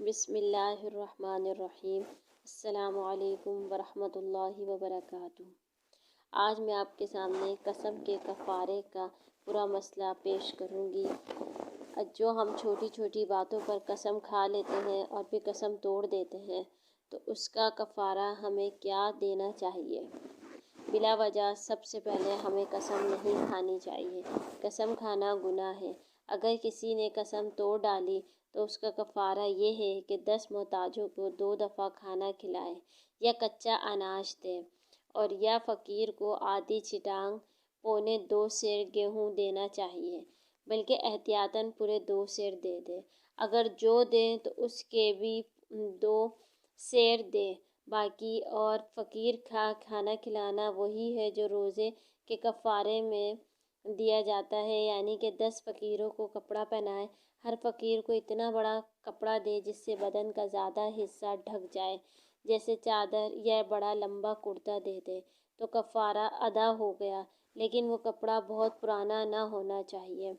بسم اللہ الرحمن الرحیم۔ السلام علیکم ورحمۃ اللہ وبرکاتہ۔ آج میں آپ کے سامنے قسم کے کفارے کا پورا مسئلہ پیش کروں گی۔ جو ہم چھوٹی چھوٹی باتوں پر قسم کھا لیتے ہیں اور پھر قسم توڑ دیتے ہیں تو اس کا کفارہ ہمیں کیا دینا چاہیے۔ بلا وجہ سب سے پہلے ہمیں قسم نہیں کھانی چاہیے۔ قسم کھانا گناہ ہے۔ اگر کسی نے قسم توڑ ڈالی تو اس کا کفارہ یہ ہے کہ 10 محتاجوں کو 2 دفعہ کھانا کھلائے، یا کچا اناج دے، اور یا فقیر کو آدھی چٹانگ پونے 2 سیر گیہوں دینا چاہیے، بلکہ احتیاطاً پورے 2 سیر دے دے۔ اگر جو دیں تو اس کے بھی 2 سیر دے باقی، اور فقیر کھانا کھلانا وہی ہے جو روزے کے کفارے میں دیا جاتا ہے، یعنی کہ 10 فقیروں کو کپڑا پہنائے۔ ہر فقیر کو اتنا بڑا کپڑا دے جس سے بدن کا زیادہ حصہ ڈھک جائے، جیسے چادر، یا بڑا لمبا کرتا دے دے تو کفارہ ادا ہو گیا، لیکن وہ کپڑا بہت پرانا نہ ہونا چاہیے۔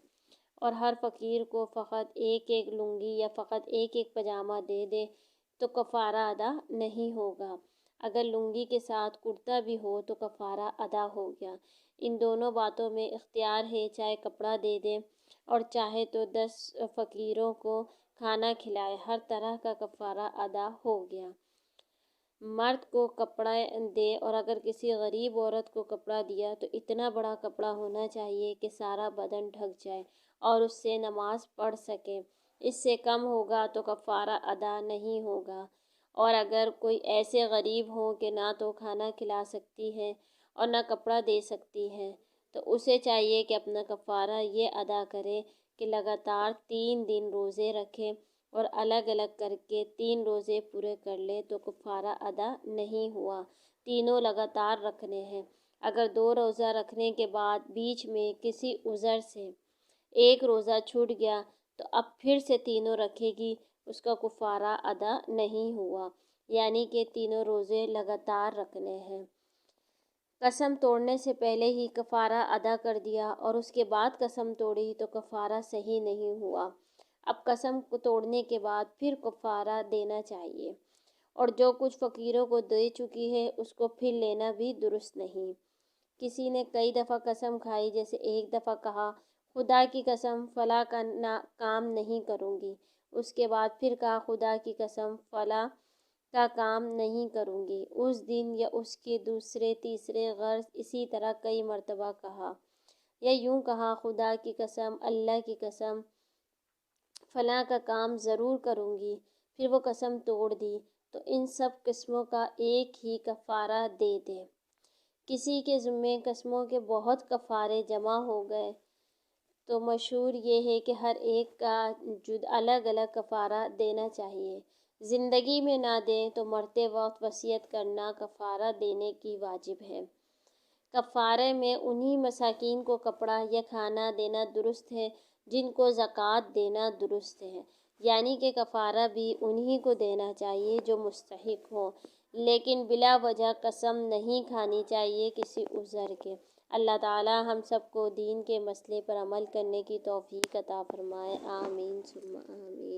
اور ہر فقیر کو فقط ایک لنگی یا فقط ایک پاجامہ دے دے تو کفارہ ادا نہیں ہوگا۔ اگر لنگی کے ساتھ کرتا بھی ہو تو کفارہ ادا ہو گیا۔ ان دونوں باتوں میں اختیار ہے، چاہے کپڑا دے دے اور چاہے تو 10 فقیروں کو کھانا کھلائے، ہر طرح کا کفارہ ادا ہو گیا۔ مرد کو کپڑا دے، اور اگر کسی غریب عورت کو کپڑا دیا تو اتنا بڑا کپڑا ہونا چاہیے کہ سارا بدن ڈھک جائے اور اس سے نماز پڑھ سکے۔ اس سے کم ہوگا تو کفارہ ادا نہیں ہوگا۔ اور اگر کوئی ایسے غریب ہوں کہ نہ تو کھانا کھلا سکتی ہے اور نہ کپڑا دے سکتی ہے تو اسے چاہیے کہ اپنا کفارہ یہ ادا کرے کہ لگاتار 3 دن روزے رکھے اور الگ الگ کر کے 3 روزے پورے کر لے تو کفارہ ادا نہیں ہوا۔ تینوں لگاتار رکھنے ہیں۔ اگر 2 روزہ رکھنے کے بعد بیچ میں کسی عذر سے 1 روزہ چھوٹ گیا تو اب پھر سے تینوں رکھے گی، اس کا کفارہ ادا نہیں ہوا، یعنی کہ تینوں روزے لگاتار رکھنے ہیں۔ قسم توڑنے سے پہلے ہی کفارہ ادا کر دیا اور اس کے بعد قسم توڑی تو کفارہ صحیح نہیں ہوا۔ اب قسم کو توڑنے کے بعد پھر کفارہ دینا چاہیے، اور جو کچھ فقیروں کو دے چکی ہے اس کو پھر لینا بھی درست نہیں۔ کسی نے کئی دفعہ قسم کھائی، جیسے ایک دفعہ کہا خدا کی قسم فلاں کام نہیں کروں گی، اس کے بعد پھر کہا خدا کی قسم فلاں کا کام نہیں کروں گی، اس دن یا اس کے دوسرے تیسرے غرض اسی طرح کئی مرتبہ کہا، یا یوں کہا خدا کی قسم، اللہ کی قسم، فلاں کا کام ضرور کروں گی، پھر وہ قسم توڑ دی تو ان سب قسموں کا ایک ہی کفارہ دے دے۔ کسی کے ذمے قسموں کے بہت کفارے جمع ہو گئے تو مشہور یہ ہے کہ ہر ایک کا الگ الگ کفارہ دینا چاہیے۔ زندگی میں نہ دیں تو مرتے وقت وصیت کرنا کفارہ دینے کی واجب ہے۔ کفارے میں انہی مساکین کو کپڑا یا کھانا دینا درست ہے جن کو زکوٰۃ دینا درست ہے، یعنی کہ کفارہ بھی انہی کو دینا چاہیے جو مستحق ہوں، لیکن بلا وجہ قسم نہیں کھانی چاہیے کسی عذر کے۔ اللہ تعالی ہم سب کو دین کے مسئلے پر عمل کرنے کی توفیق عطا فرمائے۔ آمین ثم آمین۔